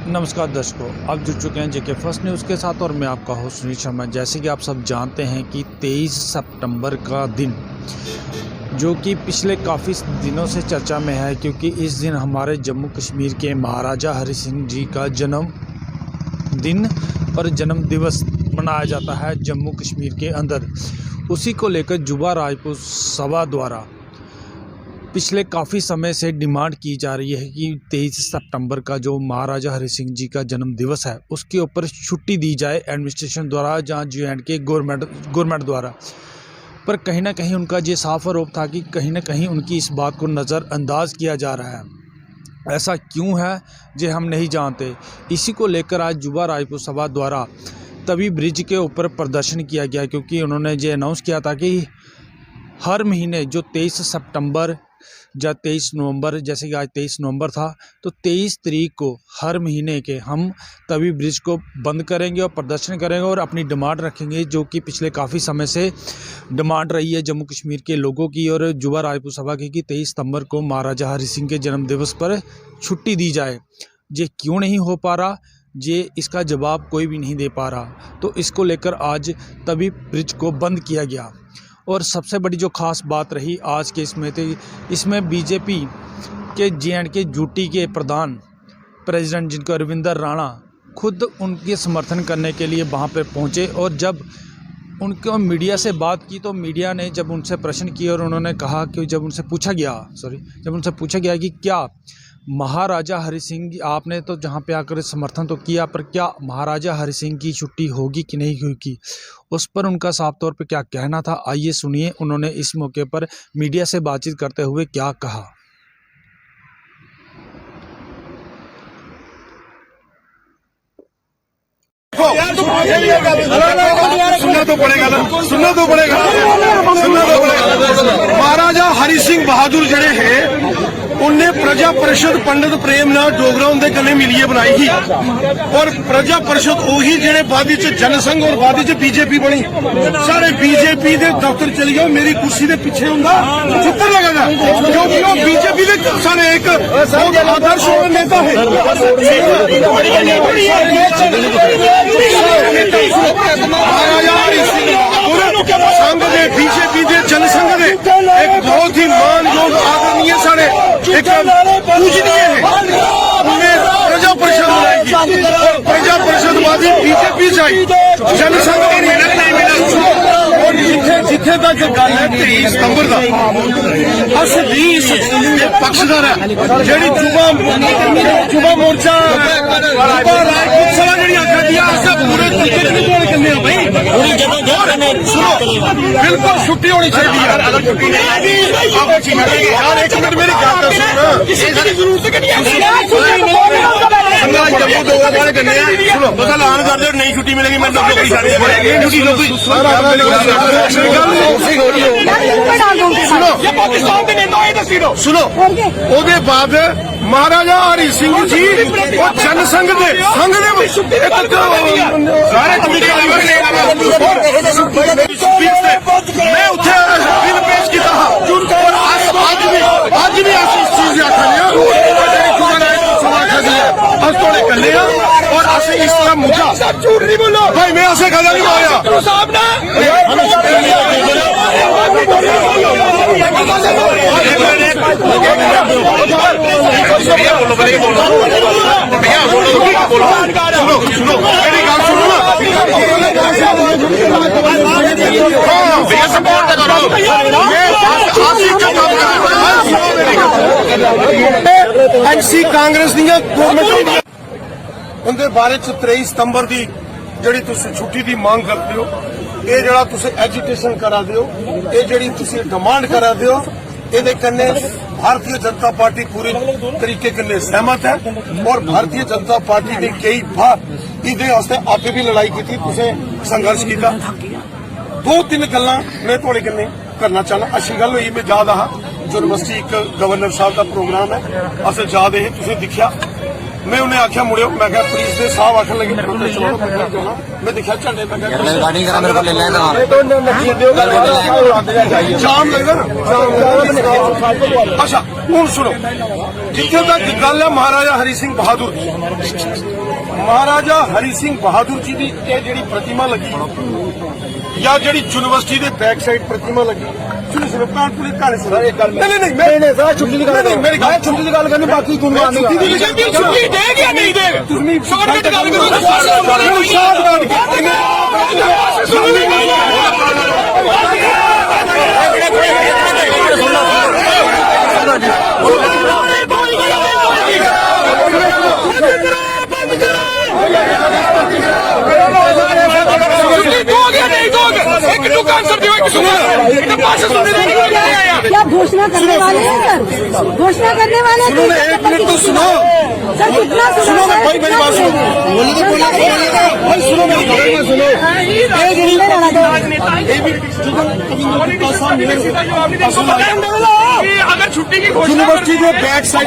नमस्कार दर्शकों, आप जुड़ चुके हैं जेके फर्स्ट न्यूज़ के साथ और मैं आपका होस्ट सुनील शर्मा। जैसे कि आप सब जानते हैं कि 23 सितंबर का दिन जो कि पिछले काफ़ी दिनों से चर्चा में है, क्योंकि इस दिन हमारे जम्मू कश्मीर के महाराजा हरि सिंह जी का जन्म दिन और जन्म दिवस मनाया जाता है जम्मू कश्मीर के अंदर। उसी को लेकर युवा राजपूत सभा द्वारा पिछले काफ़ी समय से डिमांड की जा रही है कि 23 सितंबर का जो महाराजा हरि सिंह जी का जन्म दिवस है उसके ऊपर छुट्टी दी जाए एडमिनिस्ट्रेशन द्वारा, जहाँ JNK गवर्नमेंट द्वारा। पर कहीं ना कहीं उनका ये साफ आरोप था कि कहीं ना कहीं उनकी इस बात को नज़रअंदाज किया जा रहा है। ऐसा क्यों है ये हम नहीं जानते। इसी को लेकर आज युवा राजपूत सभा द्वारा तवी ब्रिज के ऊपर प्रदर्शन किया गया, क्योंकि उन्होंने ये अनाउंस किया था कि हर महीने जो 23 सितंबर या 23 नवंबर, जैसे कि आज 23 नवंबर था, तो 23 तारीख को हर महीने के हम तवी ब्रिज को बंद करेंगे और प्रदर्शन करेंगे और अपनी डिमांड रखेंगे, जो कि पिछले काफ़ी समय से डिमांड रही है जम्मू कश्मीर के लोगों की और युवा राजपूत सभा की, कि 23 सितंबर को महाराजा हरि सिंह के जन्म दिवस पर छुट्टी दी जाए। ये क्यों नहीं हो पा रहा, ये इसका जवाब कोई भी नहीं दे पा रहा। तो इसको लेकर आज तवी ब्रिज को बंद किया गया। और सबसे बड़ी जो ख़ास बात रही आज के इसमें बीजेपी के JNK यूटी के प्रधान प्रेसिडेंट जिनको अरविंदर राणा खुद उनके समर्थन करने के लिए वहां पर पहुंचे, और जब उनको मीडिया से बात की तो मीडिया ने जब उनसे प्रश्न किए और उन्होंने कहा कि जब उनसे पूछा गया कि क्या महाराजा हरि सिंह, आपने तो जहाँ पे आकर समर्थन तो किया, पर क्या महाराजा हरि सिंह की छुट्टी होगी कि नहीं होगी, उस पर उनका साफ तौर पे क्या कहना था। आइए सुनिए उन्होंने इस मौके पर मीडिया से बातचीत करते हुए क्या कहा। सुनना तो पड़ेगा। महाराजा हरि सिंह बहादुर जड़े है उन्हें प्रजा परिषद पंडित प्रेमनाथ डोगरा उनके गले मिलिए बनाई थी, और प्रजा परिषद उही जेड़े बाद जनसंघ और बाद बीजेपी बनी। सारे बीजेपी के दफ्तर चली जाओ, मेरी कुर्सी के पिछे होंगे चित्र लगेगा, क्योंकि वो बीजेपी के सारे एक आदर्श नेता है। महाराजा हरि सिंह संघ ने बीजेपी के जनसंघ ने एक बहुत ही मानयोग आदरणीय सारे एक पूजनीय है, उन्हें प्रजा परिषद बनाएगी और प्रजा परिषदवादी बीजेपी से आई, जनसंघ को नहीं मिला। और जिथे तक गल है 23 सितंबर का असली पक्षधर है जी युवा मोर्चा राजपूत सभा जी आखा दिया पूरे बिल्कुल छुट्टी होनी चाहिए यार। एक मिनट मेरी गल सुनो, पता लान कर दो, नहीं छुट्टी मिलेगी मैं सुनो। ਉਹਦੇ ਬਾਅਦ महाराजा हरि सिंह जी और जनसंघ के संघ मैं उठे बिल पेश किया अज भी अस इस चीज थोड़े कले और अस इस तरह मुद्दा झूठ नहीं बोलो भाई, मैं ऐसे गल नहीं मारिया एनसी कांग्रेस गवर्नमेंट उनके बारे 23 सितंबर की जी छुट्टी की मांग करते हो, ये जरा एजुटेशन करा दो, ये जी डिमांड करा दो, ये कन्ने भारतीय जनता पार्टी पूरी तरीके कन्ने सहमत है। और भारतीय जनता पार्टी ने कई बार इहदे वास्ते आपे भी लड़ाई की, संघर्ष किया। 2-3 गल्लां मैं थोड़े कन्ने करना चाहना। अच्छी गल हुई, मैं याद यूनिवर्सिटी एक गवर्नर साहब का प्रोग्राम है, अस याद है तुसें दिखिया मैं उन्हें आख्या मुड़ियो, मैं क्या पुलिस ने साहब आखन लगे चलो, मैं देखा झंडे, मैं क्या जाम लगता ना। अच्छा हूँ सुनो, जिथे तक गल है महाराजा हरि सिंह बहादुर की, महाराजा हरि सिंह बहादुर जी की ये जी प्रतिमा लगी या जी यूनिवर्सिटी के बैक साइड प्रतिमा लगी, सुनो सुनो भैन पुलिस कहानी सुनो। नहीं नहीं मैं छुट्टी की गल मेरी गल छुट्टी की गल करनी, बाकी छुट्टी देगा या नहीं देगा क्या घोषणा करने वाले हैं सर? घोषणा करने वाले हैं? एक मिनट तो सुनो सर, कितना सुनो भाई, मेरी बात सुनो भाई, सुनो मेरी बात सुनो। अगर छुट्टी की यूनिवर्सिटी के बैक साइड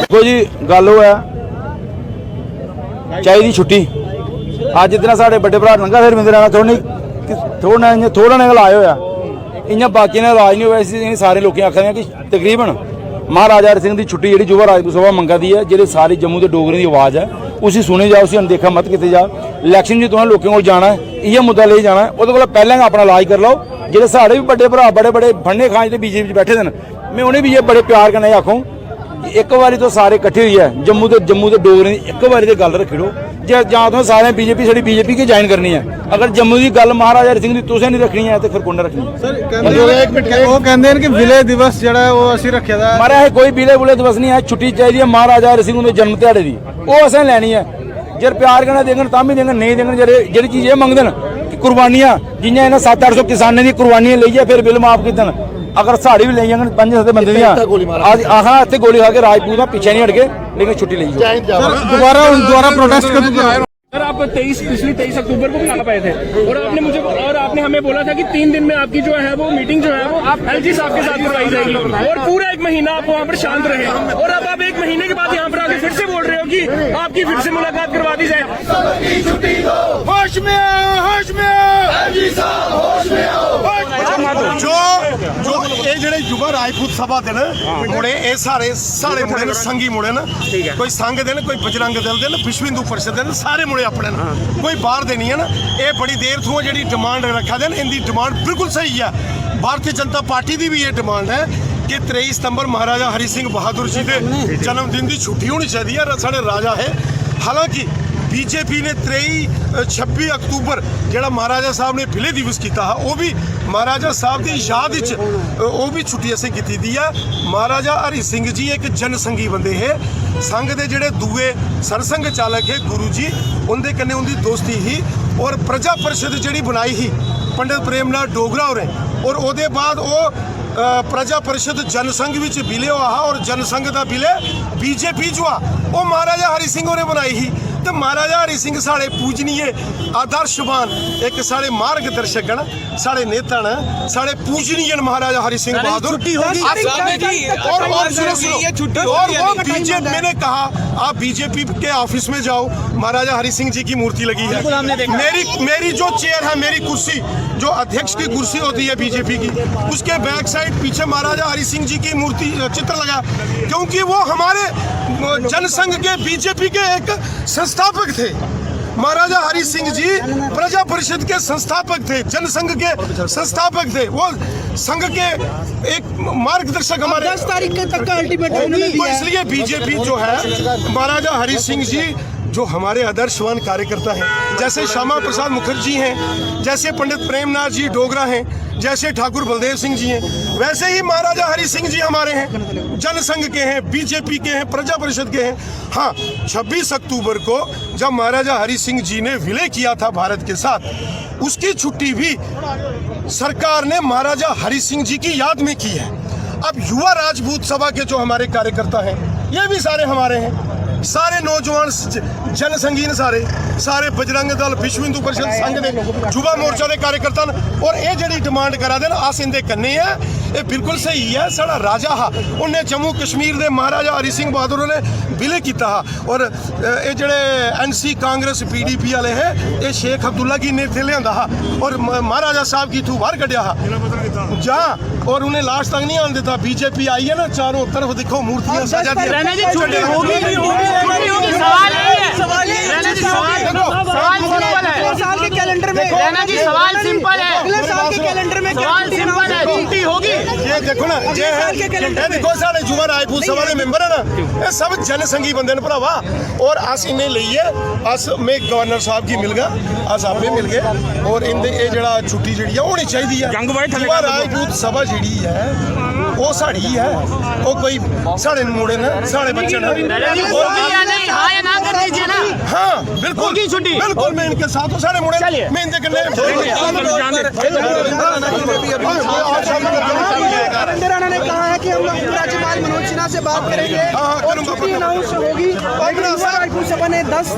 देखो जी गल वो है चाहिए छुट्टी। अज इतना साढ़े बड़े भरा नंगा फिर मिलते रहना, थोड़ा ने लाए होया इं बाकी ने राज नहीं होया। इसी सारे लोग आखा कि तकरीबन महाराजा हरि सिंह की छुट्टी जी युवा राजपूत सभा मंगा दी है, जी सारी जम्मू के डोगरे की आवाज़ है, उसी सुनी जाओ, उसी अनदेखा मत किया जाओ। इलैक्शन जो तुम लोगों को जाना है, इयै मुद्दा ले जाना है, वो पहले अपना इलाज कर लो। जो साढ़े भी बड़े भरा बड़े बड़े फंडे खां जो बीजेपी बैठे थे, मैं उन्हें भी ये बड़े प्यार कन्नै आखूँ एक बारी तो सारे इकट्ठे हुई है जम्मू के डोगरे एक बारी तो गल रखी लो, जां तो सारे बीजेपी साड़ी बीजेपी की ज्वाइन करनी है। अगर जम्मू की गल महाराजा हरि सिंह की तुसें नहीं रखनी है तो फिर कुण रखनी है? विलय दिवस जो है वो असीं रखे दा मारा है, कोई विलय बुलय दिवस नहीं है। छुट्टी चाहिए महाराजा हरि सिंह के जन्म दिहाड़े की, वो असें लैनी है। जे प्यार कन्नै देंगे तां भी देंगे, नहीं देंगे जी चीज़ ये मंगदे कि कुर्बानियां जियां इन्हें 700-800 किसानों की कुर्बानियां लईए फिर बिल माफ कीते, अगर साड़ी भी ली 5-7 बंदे हाँ इतने गोली खा के राजपूत पीछे नहीं हट गए, लेकिन छुट्टी ली दोबारा प्रोटेस्ट कर। सर आप पिछली 23 अक्टूबर को भी आ पाए थे और आपने हमें बोला था कि 3 दिन में आपकी जो है वो मीटिंग जो है वो आप एलजी साहब के साथ करवाई जाएगी और पूरा 1 महीना आप वहाँ पर शांत रहे, और अब आप 1 महीने के बाद यहाँ पर आके फिर से बोल रहे हो कि आपकी फिर से मुलाकात करवा दी जाए। होश में जो ये जेडे युवा राजपूत सभा दे मुड़े ये सारे मुड़े ने संगी मुड़े ना, कोई संघ दे कोई बजरंग दल दे विश्व हिंदू परिषद दे सारे मुड़े अपने कोई बाहर दे नहीं है ना। ये बड़ी देर थू जी डिमांड रखा दे, इनकी डिमांड बिल्कुल सही है। भारतीय जनता पार्टी की भी ये डिमांड है कि 23 सितंबर महाराजा हरि सिंह बहादुर जी के जन्मदिन की छुट्टी होनी चाहिए, साढ़े राजा है। हालांकि बीजेपी ने 26 अक्तूबर जोड़ा महाराजा साहब ने विलय दिवस किया वो भी महाराजा साहब की याद वो भी छुट्टी असें की दी है। महाराजा हरि सिंह जी एक जनसंघी बंदे है, संघ के जोड़े दूए सरसंघ चालक है गुरु जी उनके कन्ने उनकी दोस्ती ही, और प्रजा परिषद जी बनाई ही पंडित प्रेमनाथ डोगरा और उसके बाद वो प्रजा परिषद जनसंघ विच विलय हुआ और जनसंघ का विलय बीजेपी जो वो महाराजा हरि सिंह ने बनाई ही। तो महाराजा हरि सिंह साढ़े पूजनीय आदर्शवान एक साढ़े मार्गदर्शक साढ़े नेता न साढ़े पूजनीय महाराजा हरि सिंह बहादुर। और वो बीजेपी मैंने कहा आप बीजेपी के ऑफिस में जाओ, महाराजा हरि सिंह जी की मूर्ति लगी है। मेरी जो चेयर है, मेरी कुर्सी जो अध्यक्ष की कुर्सी होती है बीजेपी की, उसके बैक साइड पीछे महाराजा हरि सिंह जी की मूर्ति चित्र लगा, क्योंकि वो हमारे जनसंघ के बीजेपी के एक संस्थापक थे। महाराजा हरि सिंह जी प्रजा परिषद के संस्थापक थे, जनसंघ के संस्थापक थे, वो संघ के एक मार्गदर्शक हमारे 10 तारीख तक का अल्टीमेटम। तो इसलिए बीजेपी जो है महाराजा हरि सिंह जी जो हमारे आदर्शवान कार्यकर्ता हैं, जैसे श्यामा प्रसाद मुखर्जी हैं, जैसे पंडित प्रेमनाथ जी डोगरा हैं, जैसे ठाकुर बलदेव सिंह जी हैं, वैसे ही महाराजा हरि सिंह जी हमारे हैं, जनसंघ के हैं, बीजेपी के हैं, प्रजा परिषद के हैं। हाँ, 26 अक्टूबर को जब महाराजा हरि सिंह जी ने विलय किया था भारत के साथ, उसकी छुट्टी भी सरकार ने महाराजा हरि सिंह जी की याद में की है। अब युवा राजपूत सभा के जो हमारे कार्यकर्ता हैं ये भी सारे हमारे हैं, सारे नौजवान जन संगीन सारे बजरंग दल विश्व हिंदू परिषद संघ के युवा मोर्चा के कार्यकर्ता और ये जी डिमांड करा देन अस इनके कन्ने है, ये बिल्कुल सही है। साड़ा राजा हा उन्हें जम्मू कश्मीर के महाराजा हरि सिंह बहादुर ने विलय किया हा और ये जड़े NC कांग्रेस PDP वाले हैं ये शेख अब्दुल्ला की ने इत्थे लिया हा और महाराजा साहब की इथों बाहर कढ़िया हा जहाँ और उन्हें लास्ट तक नहीं आने देता। BJP आई है ना चारों तरफ देखो मूर्तियां सजा दी। साल के कैलेंडर में सवाल सिंपल है, अगले साल के कैलेंडर में सवाल सिंपल है, छुट्टी होगी। ये देखो ना ये देखो साढ़े युवा राजपूत सभा के मेंबर है ना ये सब जन संगी बंदे ने भरावा और अस इन्हें लीए अस में गवर्नर साहब की मिल गया अस आपे मिल गए और इनके ये जड़ा छुट्टी जी होनी चाहिए है। युवा राजपूत सभा जी है वो साड़ी है वो कोई साढ़े मुड़े ने साढ़े बच्चे ने हाँ बिल्कुल बिल्कुल मैं इनके साथ हूँ साढ़े मुड़े मैं इनके कन्ने राणा ने कहा है कि हम लोग राज्यपाल मनोज सिन्हा से बात करेंगे और छुट्टी अनाउंस होगी। राजपूत सभा ने 10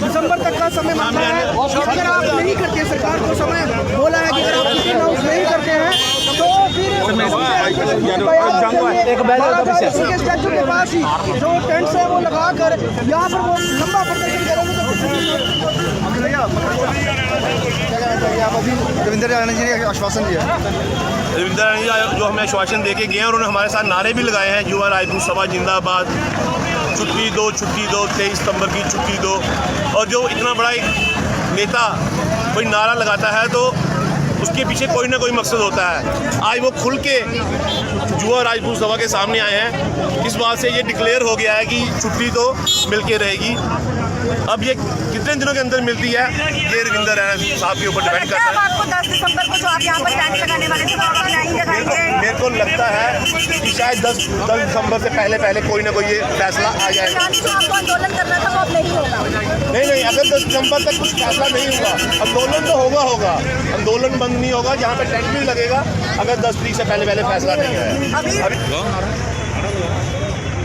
दिसंबर तक का समय मांगा है। अगर आप नहीं करते सरकार को समय बोला है कि अगर आप छुट्टी अनाउंस नहीं करते हैं तो फिर स्टैचू के पास ही जो टेंट्स है वो लगा कर यहाँ पर वो लंबा प्रदर्शन करेंगे। रविंद्र राणा जी ने आश्वासन दिया। रविंद्र राणा जी जो हमें आश्वासन देके गए हैं और उन्होंने हमारे साथ नारे भी लगाए हैं, युवा राजपूत सभा जिंदाबाद, छुट्टी दो 23 सितंबर की छुट्टी दो। और जो इतना बड़ा एक नेता कोई नारा लगाता है तो उसके पीछे कोई ना कोई मकसद होता है। आज वो खुल के युवा राजपूत सभा के सामने आए हैं, इस बात से ये डिक्लेयर हो गया है कि छुट्टी तो मिल के रहेगी। अब ये कितने दिनों के अंदर मिलती है ये रविंद्र राणा साहब के ऊपर डिपेंड करता है। आपको 10 दिसंबर को जो आप यहाँ पर टेंट लगाने वाले थे आप नहीं लगाएंगे? मेरे को लगता है कि शायद 10 दिसंबर से पहले कोई ना कोई ये फैसला आ जाएगा। जो आपको आंदोलन करना था वो अब नहीं होगा? नहीं, अगर 10 दिसंबर तक कुछ फैसला नहीं हुआ आंदोलन तो होगा, आंदोलन बंद नहीं होगा, जहाँ पे टेंट भी लगेगा अगर 10 तारीख से पहले फैसला नहीं है।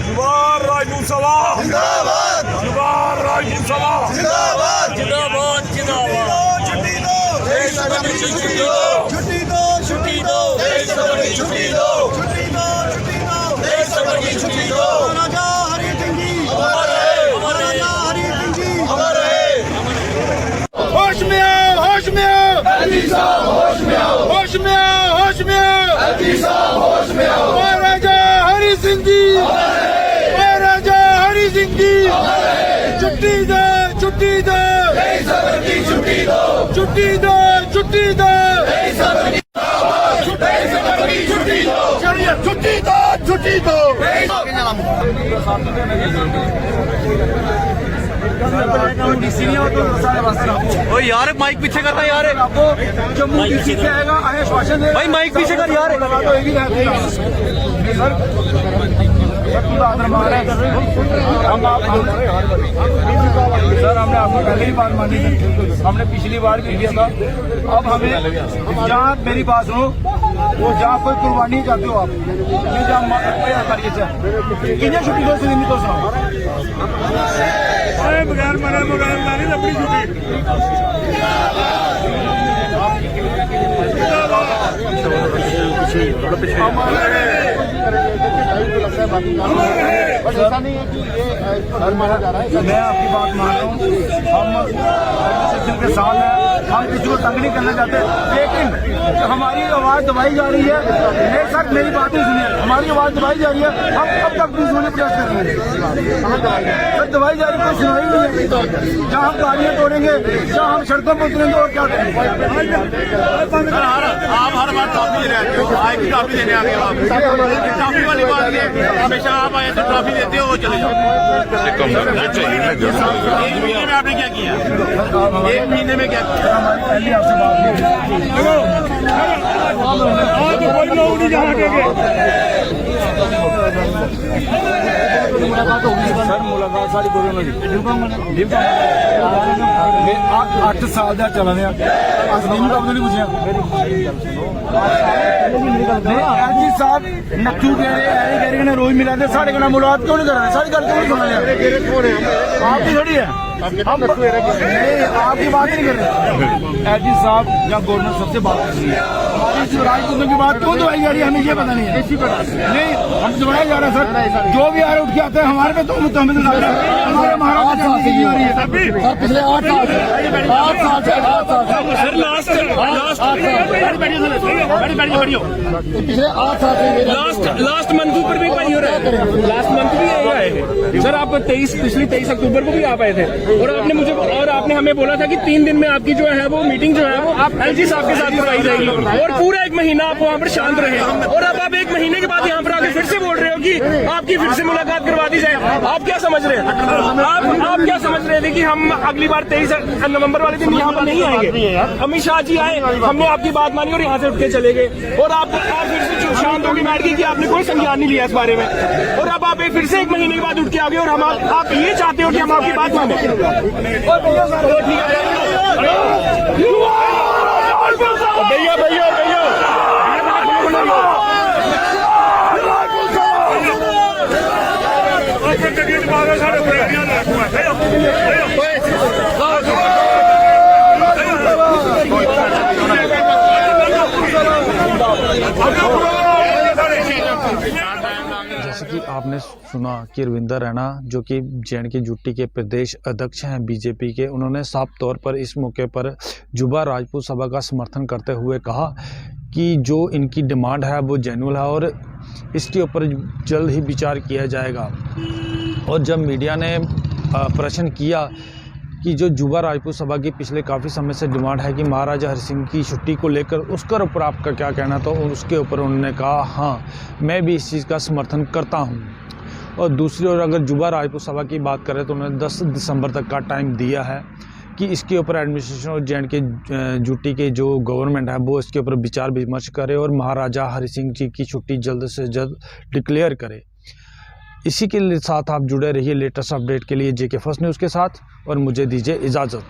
युवा राजपूत सभा जिंदाबाद, युवा राजपूत सभा जिंदाबाद, जिंदाबाद जिंदाबाद। छुट्टी दो, छुट्टी दो, छुट्टी दो, छुट्टी दो, छुट्टी दो, छुट्टी दो, छुट्टी दो, छुट्टी दो। राजा हरि सिंह जी हमारे, राजा हरि सिंह जी हमारे। होश में आओ, होश में आओ, एलजी साहब होश में आओ, होश में आओ, होश में आओ, एलजी साहब होश में आओ। राजा हरि सिंह जी राजा हरि सिंह जी छुट्टी दो, छुट्टी दो, छुट्टी दो, छुट्टी दो, छुट्टी दो, छुट्टी दो, छुट्टी दो। ओ यार माइक पीछे करना यार, जम्मू DC से आएगा आश्वासन दे भाई माइक पीछे कर यार। सर हमने आपको पहली बार मानी थी, हमने पिछली बार भी किया था। अब हमें जहाँ मेरी बात सुनो, वो जहाँ कोई कुर्बानी चाहते हो आप ये जहाँ करिए कितने छुट्टी दो सुनी तो सुनाओ बगैर मरे बगैर मारी अपनी ऐसा नहीं है कि ये मारा जा रहा है। मैं आपकी बात मान रहा हूँ, हम के साथ हैं, हम किसी को तंग नहीं करना चाहते, लेकिन हमारी आवाज़ दबाई जा रही है। मेरे साथ मेरी बातें सुनिए, हमारी आवाज़ दबाई जा रही है। हम कब तक पीसफुली प्रोटेस्ट करेंगे? सर दबाई जा रही है, कोई सुनाई नहीं है। जहाँ हम गाड़ियाँ तोड़ेंगे, जहाँ हम सड़कों पर उतरेंगे और क्या करेंगे? आप हर बार ट्रॉफी देने आते हो, आज भी ट्रॉफी देने आ गए आप। ट्रॉफी वाली बात है, हमेशा आप आए तो ट्रॉफी देते हो वो चले जाओ। एक महीने में आपने क्या किया? एक महीने में क्या किया? पहले आपसे बात कोई लोग नहीं जहाँ के सर मुलाकात सारी कोई नहीं 8 साल ਦਾ ਚੱਲ ਰਿਹਾ ਅਸਲੀਮ ਕਦੋਂ ਨਹੀਂ ਪੁੱਛਿਆ ਐਜੀ ਸਾਹਿਬ ਨੱਥੂ ਕਹਿ ਰਹੇ ਐ ਕਹਿ ਰਹੇ ਰੋਜ਼ ਮਿਲਾਦੇ ਸਾਡੇ ਨਾਲ ਮੁਲਾਕਾਤ ਕਿਉਂ ਨਹੀਂ ਕਰ ਰਹੇ ਸਾਰੀ ਗੱਲ ਕਿਉਂ ਨਹੀਂ ਸੁਣ ਰਹੇ आप की थोड़ी है हम नहीं आपकी बात नहीं कर रहे एजी साहब या गवर्नर सबसे बात कर रही है हमारी राजपूतों की बात क्यों दबाई जा रही है हमें ये पता नहीं है नहीं हम दबाया जा रहा है सर जो भी आ रहे उठ के आते हैं हमारे पे तो हमें हमारे महाराज हो रही है सर पिछले 8 साल लास्ट मंथ ऊपर भी भाई हो रहा है लास्ट मंथ भी यही आए थे सर आप पिछली 23 अक्टूबर को भी आप आए थे और आपने हमें बोला था कि 3 दिन में आपकी जो है वो मीटिंग जो है वो आप एलजी साहब के साथ करवाई जाएगी और पूरा 1 महीना आप वहाँ पर शांत रहे और अब आप 1 महीने के बाद यहाँ पर आके फिर से बोल रहे हो कि आपकी फिर से मुलाकात करवा दी जाए आप क्या समझ रहे हैं आप क्या समझ रहे थे कि हम अगली बार 23 नवंबर वाले दिन यहाँ पर नहीं आएंगे अमित शाह जी आए हमने आपकी बात मानी और यहाँ से उठ के चले गए और आप फिर से शांत होकर बैठ गए कि आपने कोई संज्ञान नहीं लिया इस बारे में और अब आप फिर से 1 महीने के बाद उठ के आ गए और हम आप ये चाहते हो कि हम आपकी बात माने भैया भैया भैया जैसे कि आपने सुना कि रविंदर रैना जो कि जे.एंड.के यूटी के प्रदेश अध्यक्ष हैं बीजेपी के, उन्होंने साफ तौर पर इस मौके पर जुबा राजपूत सभा का समर्थन करते हुए कहा कि जो इनकी डिमांड है वो जेन्युइन है और इसके ऊपर जल्द ही विचार किया जाएगा। और जब मीडिया ने प्रश्न किया कि जो जुबा राजपूत सभा की पिछले काफ़ी समय से डिमांड है कि महाराजा हरि सिंह की छुट्टी को लेकर उसके ऊपर आपका क्या कहना, तो उसके ऊपर उन्होंने कहा हाँ मैं भी इस चीज़ का समर्थन करता हूँ। और दूसरी ओर अगर जुबा राजपूत सभा की बात करें तो उन्होंने 10 दिसंबर तक का टाइम दिया है कि इसके ऊपर एडमिनिस्ट्रेशन और जे.एंड.के यूटी के जो गवर्नमेंट है वो इसके ऊपर विचार विमर्श करे और महाराजा हरि सिंह जी की छुट्टी जल्द से जल्द डिक्लेयर करे। इसी के साथ आप जुड़े रहिए लेटेस्ट अपडेट के लिए JK फर्स्ट न्यूज़ के साथ और मुझे दीजिए इजाज़त।